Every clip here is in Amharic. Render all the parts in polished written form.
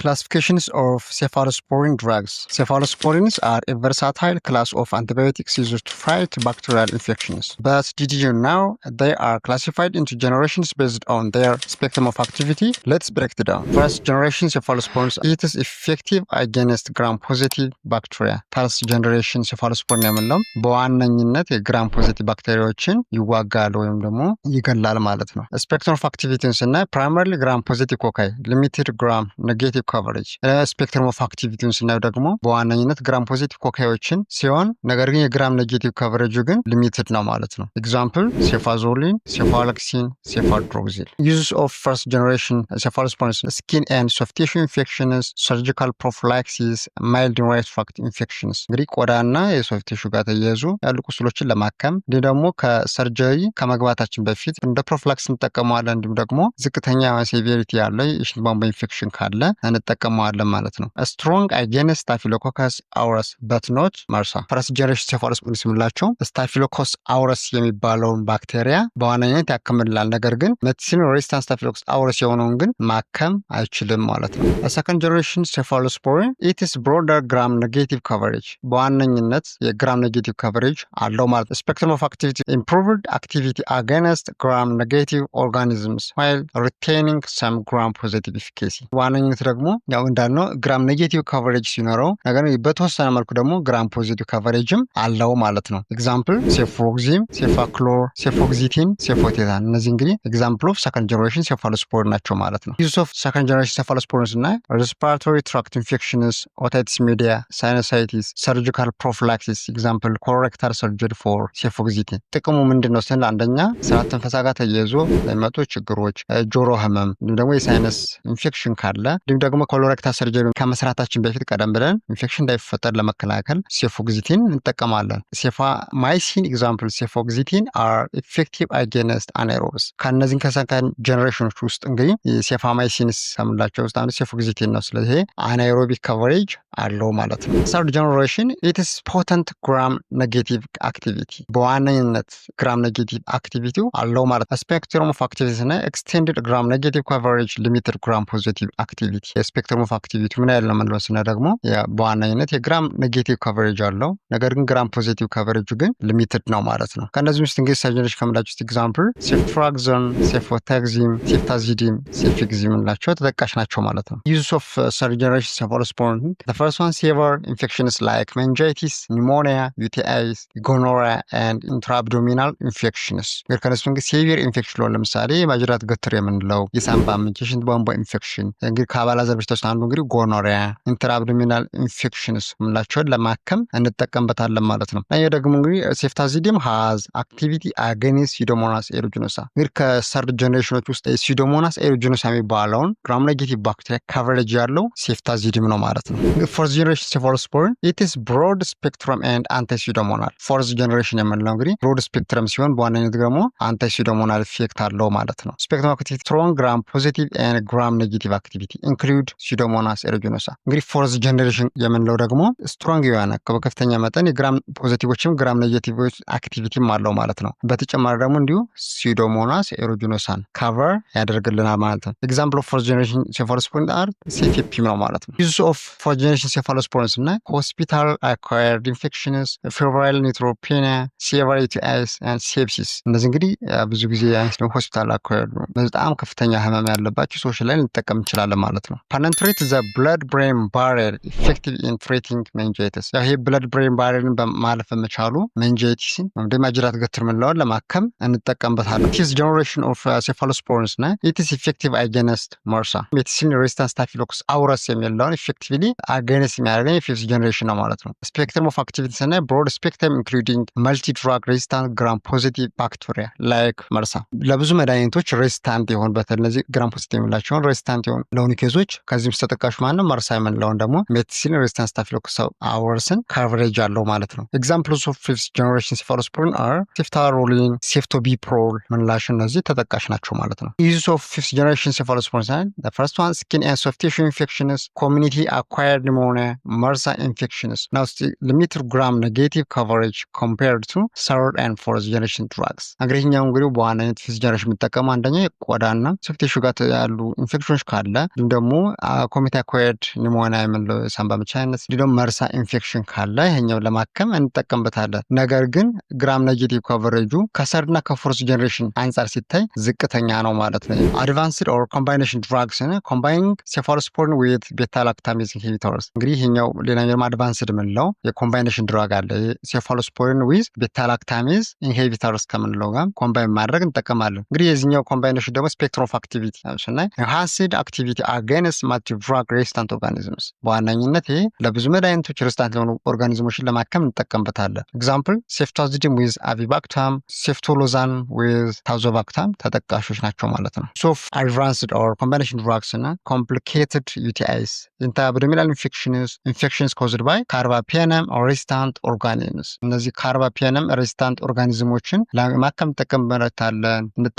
Classifications of cephalosporin drugs. Cephalosporins are a versatile class of antibiotics used to fight bacterial infections. But did you know they are classified into generations based on their spectrum of activity? Let's break it down. First generation cephalosporins, it is effective against gram-positive bacteria. First generation cephalosporin የምንለው በዋነኝነት የግራም ፖዚቲቭ ባክቴሪያዎችን ይዋጋል ወይም ደግሞ ይገላል ማለት ነው። ስፔክትረም ኦፍ አክቲቪቲን ስናይ ፕራይመሪሊ ግራም ፖዚቲቭ ኮካይ ሊሚትድ ግራም ኔጌቲቭ ኮቨሬጅ። ስፔክትረም ኦፍ አክቲቪቲን ስናይ ደግሞ በዋነኝነት ግራም ፖዚቲቭ ኮካዮችን ሲሆን ነገር ግን የግራም ኔጌቲቭ ኮቨሬጁ ግን ሊሚትድ ነው ማለት ነው። ኤግዛምፕል ሴፋዞሊን፣ ሴፋሎክሲን፣ ሴፋድሮክሲል። ዩዝስ ኦፍ ፈርስት ጀነሬሽን ሴፋሎስፖሪንስ ስኪን ኤንድ ሶፍት ቲሹ ኢንፌክሽንስ፣ ሰርጂካል ፕሮፊላክሲስ፣ ማይልድ ራይት ፋክት ኢንፌክሽንስ። እንግዲህ ቆዳና የሶፍት ቲሹ ጋር ተያይዙ ያሉ ቁስሎችን ለማከም እንዲህ ደግሞ ከሰርጀሪ ከመግባታችን በፊት እንደ ፕሮፊላክስ እንጠቀመዋለን። እንዲሁም ደግሞ ዝቅተኛ ሴቬሪቲ ያለው የሽንት ቧንቧ ኢንፌክሽን ካለ እንጠቀመዋለን ማለት ነው። ስትሮንግ አጌንስት ስታፊሎኮከስ አውረስ በት ኖት መርሳ። ፈርስት ጀነሬሽን ሴፋሎስፖሪንስ የምንላቸው ስታፊሎኮከስ አውረስ የሚባለውን ባክቴሪያ በዋነኝነት ያክምልናል። ነገር ግን ሜዲሲን ሬዚስታንት ስታፊሎኮከስ አውረስ የሆነውን ግን ማከም አይችልም ማለት ነው። ሰከንድ ጀነሬሽን ሴፋሎስፖሪን ኢትስ ብሮደር ግራም ኔጌቲቭ ኮቨሬጅ፣ በዋነኝነት የግራም ኔጌቲቭ ኮቨሬጅ አለው ማለት ነው። ስፔክትረም ኦፍ አክቲቪቲ ኢምፕሩቭድ አክቲቪቲ አጌንስት ግራም ኔጌቲቭ ኦርጋኒዝምስ ዋይል ሪቴኒንግ ሰም ግራም ፖዚቲቭ ኢፊካሲ። በዋነኝነት ደግሞ ያው እንዳልነው ግራም ኔጌቲቭ ኮቨሬጅ ሲኖረው ነገር በተወሰነ መልኩ ደግሞ ግራም ፖዚቲቭ ኮቨሬጅም አለው ማለት ነው። ኤግዛምፕል ሴፍሮክሲም፣ ሴፋክሎር፣ ሴፎግዚቲን፣ ሴፎቴታን። እነዚህ እንግዲህ ኤግዛምፕል ኦፍ ሰከንድ ጀነሬሽን ሴፋሎስፖሪን ናቸው ማለት ነው። ዩዝ ኦፍ ሰከንድ ጀነሬሽን ሴፋሎስፖሪንስ እና ሬስፒራቶሪ ትራክት ኢንፌክሽንስ፣ ኦታይቲስ ሚዲያ፣ ሳይኖሳይቲስ፣ ሰርጂካል ፕሮፊላክሲስ። ኤግዛምፕል ኮሬክታል ሰርጀሪ ፎር ሴፎግዚቲን። ጥቅሙ ምንድን ነው ስንል አንደኛ ስርዓተ ትንፈሳ ጋር ተያይዞ ለሚመጡ ችግሮች፣ ጆሮ ህመም፣ እንዲሁም ደግሞ የሳይነስ ኢንፌክሽን ካለ እንዲሁም ደግሞ ኮሎሬክታል ሰርጀሪ ከመስራታችን በፊት ቀደም ብለን ኢንፌክሽን እንዳይፈጠር ለመከላከል ሴፎግዚቲን እንጠቀማለን። ሴፋማይሲን ኤግዛምፕል ሴፎግዚቲን አር ኢፌክቲቭ አጌንስት አናኤሮብስ። ከእነዚህን ከሰከንድ ጀነሬሽኖች ውስጥ እንግዲህ ሴፋማይሲንስ ከምንላቸው ውስጥ አንዱ ሴፎግዚቲን ነው። ስለዚህ አናኤሮቢክ ከቨሬጅ አለው ማለት ነው። ሰርድ ጀነሬሽን ኢትስ ፖተንት ግራም ኔጌቲቭ አክቲቪቲ፣ በዋነኝነት ግራም ኔጌቲቭ አክቲቪቲው አለው ማለት ነው። ስፔክትረም ኦፍ አክቲቪቲ እና ኤክስቴንድድ ግራም ኔጌቲቭ ኮቨሬጅ፣ ሊሚትድ ግራም ፖዚቲቭ አክቲቪቲ። የስፔክትረም ኦፍ አክቲቪቲ ምን ያህል ነው የምንለው ስና ደግሞ በዋነኝነት የግራም ኔጌቲቭ ኮቨሬጅ አለው ነገር ግን ግራም ፖዚቲቭ ኮቨሬጁ ግን ሊሚትድ ነው ማለት ነው። ከእነዚህ ውስጥ እንግዲህ ሰርጀሪዎች ከምላቸው ውስጥ ኤግዛምፕል ሴፍትራክዞን፣ ሴፎታግዚም፣ ሴፍታዚዲም፣ ሴፊግዚም እንላቸው ተጠቃሽ ናቸው ማለት ነው። ዩዝ ኦፍ ሰርድ ጀነሬሽን ሴፋሎስፖሪን ፈርስት ዋን ሴቨር ኢንፌክሽንስ ላይክ ሜንጃይቲስ፣ ኒሞኒያ፣ ዩቲአይስ፣ ጎኖሪያ ኤንድ ኢንትራአብዶሚናል ኢንፌክሽንስ። እንግዲህ ከነሱ እንግዲህ ሴቪር ኢንፌክሽን ለምሳሌ ማጅራት ገትር የምንለው የሳምባ ምንጭ፣ የሽንት ቧንቧ ኢንፌክሽን እንግዲህ ከአባላዘር በሽታዎች አንዱ እንግዲህ ጎኖሪያ፣ ኢንትራአብዶሚናል ኢንፌክሽንስ የምንላቸውን ለማከም እንጠቀምበታለን ማለት ነው። ይህ ደግሞ እንግዲህ ሴፍታዚዲም ሃዝ አክቲቪቲ አገኒስት ሲዶሞናስ ኤሪጂኖሳ። እንግዲህ ከሰርድ ጀኔሬሽኖች ውስጥ ሲዶሞናስ ኤሪጂኖሳ የሚባለውን ግራም ኔጌቲቭ ባክቴሪያ ካቨሬጅ ያለው ሴፍታዚዲም ነው ማለት ነው። ፎርዝ ጀኔሬሽን ሴፋሎስፖሪን ኢትስ ብሮድ ስፔክትረም ኤንድ አንታሲዶሞናል። ፎርዝ ጀኔሬሽን የምንለው እንግዲህ ብሮድ ስፔክትረም ሲሆን በዋነኝነት ደግሞ አንታሲዶሞናል ኢፌክት አለው ማለት ነው። ስፔክትረም አክቲቪቲ ስትሮንግ ግራም ፖዚቲቭ ኤንድ ግራም ኔጌቲቭ አክቲቪቲ ኢንክሉድ ሲዶሞናስ ኤሪጂኖሳ። እንግዲህ ፎርዝ ጀኔሬሽን የምንለው ደግሞ ስትሮንግ የሆነ በከፍተኛ መጠን የግራም ፖዚቲቮችም ግራም ኔጌቲቮች አክቲቪቲም አለው ማለት ነው። በተጨማሪ ደግሞ እንዲሁ ሲዶሞናስ ኤሪጂኖሳን ካቨር ያደርግልናል ማለት ነው። ኤግዛምፕል ኦፍ ፎርዝ ጀኔሬሽን ሴፋሎስፖሪን አር ሲቲፒ ነው ማለት ነው። ዩዝ ኦፍ ፎርዝ ጀኔሬሽን ሴፋሎስፖሪንስ እና ሆስፒታል አኳየርድ ኢንፌክሽንስ፣ ፌብራይል ኒውትሮፔኒያ፣ ሴቨር ዩቲአይስ ኤንድ ሴፕሲስ። እነዚህ እንግዲህ ብዙ ጊዜ ሆስፒታል አኳየርድ ነው በጣም ከፍተኛ ህመም ያለባቸው ሰዎች ላይ ልንጠቀም እንችላለን ማለት ነው። ፐነትሬት ዘ ብለድ ብሬን ባሪየር ኢፌክቲቭ ኢን ትሪቲንግ ሜንጃይቲስ። ይሄ ብለድ ብሬን ባሪየርን በማለፍ በመቻሉ ሜንጃይቲስን ወይም ማጅራት ገትር የምንለውን ለማከም እንጠቀምበታለን። ፊፍዝ ጀነሬሽን ኦፍ ሴፋሎስፖሪንስ እና ኢትስ ኢፌክቲቭ አጌንስት መርሳ። ሜዲሲን ሬዚስታንት ስታፊሎኮከስ አውረስ የሚለውን ኢፌክቲቭሊ አጌንስት የሚያደርገኝ የፊፍዝ ጀነሬሽን ነው ማለት ነው። ስፔክትረም ኦፍ አክቲቪቲ እና ብሮድ ስፔክትረም ኢንክሉዲንግ መልቲ ድራግ ሬዚስታንት ግራም ፖዚቲቭ ባክቴሪያ ላይክ መርሳ። ለብዙ መድኃኒቶች ሬዚስታንት የሆኑ በተለይ እነዚህ ግራም ፖዚቲቭ የሚላቸውን ሬዚስታንት የሆኑ ለሆኑ ኬዞች ከዚህም ውስጥ ተጠቃሹ ማንም መርሳ የምንለውን ደግሞ ሜዲሲን ሬዚስታንት ስታፊሎኮከስ አውረስን ካቨሬጅ አለው ማለት ነው። ኤግዛምፕልስ ኦፍ ፊፍዝ ጀነሬሽን ሴፋሎስፖሪን አር ሴፍታሮሊን፣ ሴፍቶቢፕሮል ምንላቸው እነዚህ ተጠቃሽ ናቸው ማለት ነው። ዩዝ ኦፍ ፊፍዝ ጀነሬሽን ሴፋሎስፖሪን ፈርስት ዋን ስኪን ኤንድ ሶፍት ቲሹ ኢንፌክሽንስ፣ ኮሚኒቲ አኳየርድ ኒሞኒያ፣ መርሳ ኢንፌክሽንስ። ናው ሊሚትድ ግራም ኔጌቲቭ ኮቨሬጅ ኮምፔርድ ቱ ሰርድ ኤንድ ፎርዝ ጀነሬሽን ድራግስ። እንግዲህኛው እንግዲህ በዋናነት ፊፍዝ ጀነሬሽን የሚጠቀሙ አንደኛ የቆዳና ሶፍት ቲሹ ጋር ያሉ ኢንፌክሽኖች ካለ እንዲሁም ደግሞ ኮሚቴ አኳየርድ ኒሞኒያ የምንለው ሳምባ ምች አይነት እንዲሁም መርሳ ኢንፌክሽን ካለ ይሄኛው ለማከም እንጠቀምበታለን። ነገር ግን ግራም ኔጌቲቭ ኮቨሬጁ ከሰርድና ከፎርስ ጀነሬሽን አንጻር ሲታይ ዝቅተኛ ነው ማለት ነው። አድቫንስድ ኦር ኮምባይኔሽን ድራግስ ኮምባይኒንግ ሴፋሎስፖሪን ዊዝ ቤታ ላክታሜዝ ኢንሂቢተርስ እንግዲህ ይሄኛው ሌላኛው አድቫንስድ የምንለው የኮምባይኔሽን ድራግ አለ። ሴፋሎስፖሪን ዊዝ ቤታ ላክታሜዝ ኢንሂቢተርስ ከምንለው ጋር ኮምባይን ማድረግ እንጠቀማለን። እንግዲህ የዚህኛው ኮምባይኔሽን ደግሞ ስፔክትረም ኦፍ አክቲቪቲ ስናይ ኢንሃንስድ አክቲቪቲ አጌንስት ማልቲ ድራግ ሬዚስታንት ኦርጋኒዝምስ በዋነኝነት ይሄ ለብዙ መድኃኒቶች ሬዚስታንት የሆኑ ኦርጋኒዝሞችን ለማከም እንጠቀምበታለን። ኤግዛምፕል ሴፍታዚዲም ዊዝ አቪባክታም፣ ሴፍቶሎዛን ዊዝ ታዞባክታም ተጠቃሾች ናቸው ማለት ነው። ሶፍ አድቫንስድ ኦር ኮምባይኔሽን ድራግስ እና ኮምፕሊኬትድ ዩቲአይስ ኢንተርአብዶሚናል ኢንፌክሽንስ ኮዝድ ባይ ካርባፒነም ሬዚስታንት ኦርጋኒዝምስ እነዚህ ካርባፒነም ሬዚስታንት ኦርጋኒዝሞችን ለማከም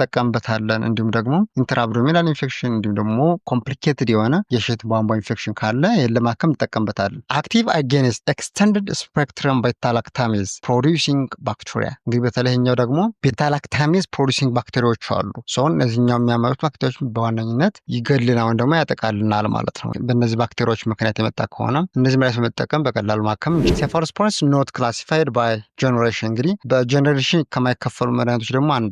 እንጠቀምበታለን። እንዲሁም ደግሞ ኢንተርአብዶሚናል ኢንፌክሽን እንዲሁም ደግሞ ኮምፕሊኬትድ የሆነ የሽንት ቧንቧ ኢንፌክሽን ካለ ይህን ለማከም እንጠቀምበታለን። አክቲቭ አጌንስት ኤክስተንድድ ስፔክትረም ቤታላክታሜዝ ፕሮዲውሲንግ ባክቴሪያ እንግዲህ በተለይኛው ደግሞ ቤታላክታሜዝ ፕሮዲውሲንግ ባክቴሪያዎች አሉ። ሰውን እነዚህኛው የሚያመሩት ባክቴሪያዎች በዋነኝነት ይገድልናል ወይም ደግሞ ያጠቃልናል ማለት ነው። በእነዚህ ባክቴሪያዎች ምክንያት የመጣ ከሆነ እነዚህ መድኃኒት በመጠቀም በቀላሉ ማከም። ሴፋሎስፖሪንስ ኖት ክላሲፋይድ ባይ ጀኔሬሽን እንግዲህ በጀኔሬሽን ከማይከፈሉ መድኃኒቶች ደግሞ አንዱ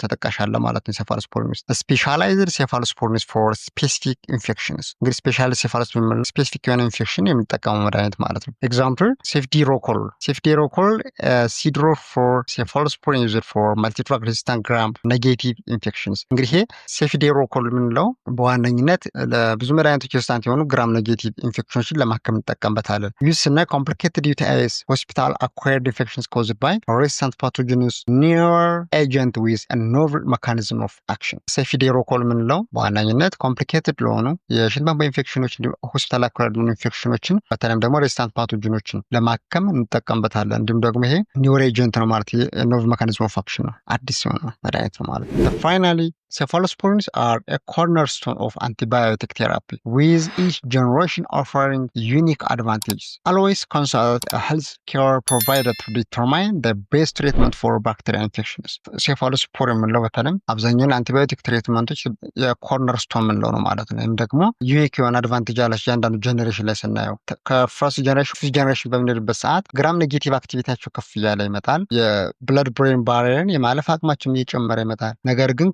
ተጠቃሽ አለ ማለት ነው። ሴፋሎስፖሪንስ ስፔሻላይዝድ ሴፋሎስፖሪንስ ፎር ስፔሲፊክ ኢንፌክሽንስ እንግዲህ ስፔሻል ሴፋሎስፖሪንስ ስፔሲፊክ የሆነ ኢንፌክሽን የሚጠቀሙ መድኃኒት ማለት ነው። ኤግዛምፕል ሴፍዲሮኮል ሲድሮ ፎር ሴፋሎስፖሪን ዩዝድ ፎር ማልቲድራግ ሬዚስታንት ግራም ኔጌቲቭ ኢንፌክሽንስ እንግዲህ ይሄ ሴፍዲሮኮል የምንለው በዋነኝነት ለብዙ መድኃኒቶች ሬዚስታንት የሆኑ ግራም ኔጌቲቭ ኢንፌክሽኖችን ለማከም እንጠቀምበታለን። ዩዝ ስናይ ኮምፕሊኬትድ ዩቲአይስ ሆስፒታል አኳየርድ ኢንፌክሽንስ ኮዝድ ባይ ሬዚስታንት ፓቶጂንስ ኒውር ኤጀንት ዊዝ ኖቨል መካኒዝም ኦፍ አክሽን ሴፍዲሮኮል የምንለው በዋነኝነት ኮምፕሊኬትድ ለሆኑ የሽንት ቧንቧ ኢንፌክሽኖች ሆስፒታል አኳየርድ ኢንፌክሽኖችን በተለይም ደግሞ ሬዚስታንት ፓቶጂኖችን ለማከም እንጠቀምበታለን። እንዲሁም ደግሞ ይሄ ኒውር ኤጀንት ነው ማለት የኖቨል መካኒዝም ኦፍ አክሽን ነው፣ አዲስ የሆነ መድኃኒት ነው ማለት ነው። ፋይናሊ cephalosporins are a cornerstone of antibiotic therapy, with each generation offering unique advantages. Always consult a healthcare provider to determine the best treatment for bacterial infections. cephalosporin የምንለው በተለይም አብዛኛውን አንቲባዮቲክ ትሪትመንቶች የኮርነርስቶን የምንለው ነው ማለት ነው። ወይም ደግሞ ዩኒክ የሆነ አድቫንቴጅ አላቸው እያንዳንዱ ጀኔሬሽን ላይ ስናየው። ከፈርስት ጀኔሬሽን በምንሄድበት ሰዓት ግራም ኔጌቲቭ አክቲቪቲያቸው ከፍ እያለ ይመጣል። የብለድ ብሬን ባሪየርን የማለፍ አቅማቸው እየጨመረ ይመጣል። ነገር ግን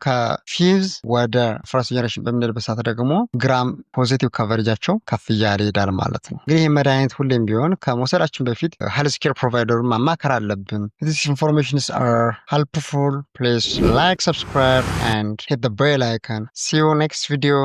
ፊዝ ወደ ፈርስት ጀነሬሽን በምንሄድበት ሰዓት ደግሞ ግራም ፖዚቲቭ ከቨሬጃቸው ከፍ እያለ ይሄዳል ማለት ነው። እንግዲህ ይህ መድኃኒት ሁሌም ቢሆን ከመውሰዳችን በፊት ሄልዝ ኬር ፕሮቫይደሩን ማማከር አለብን። These informations are helpful. Please like, subscribe and hit the bell icon. See you next video.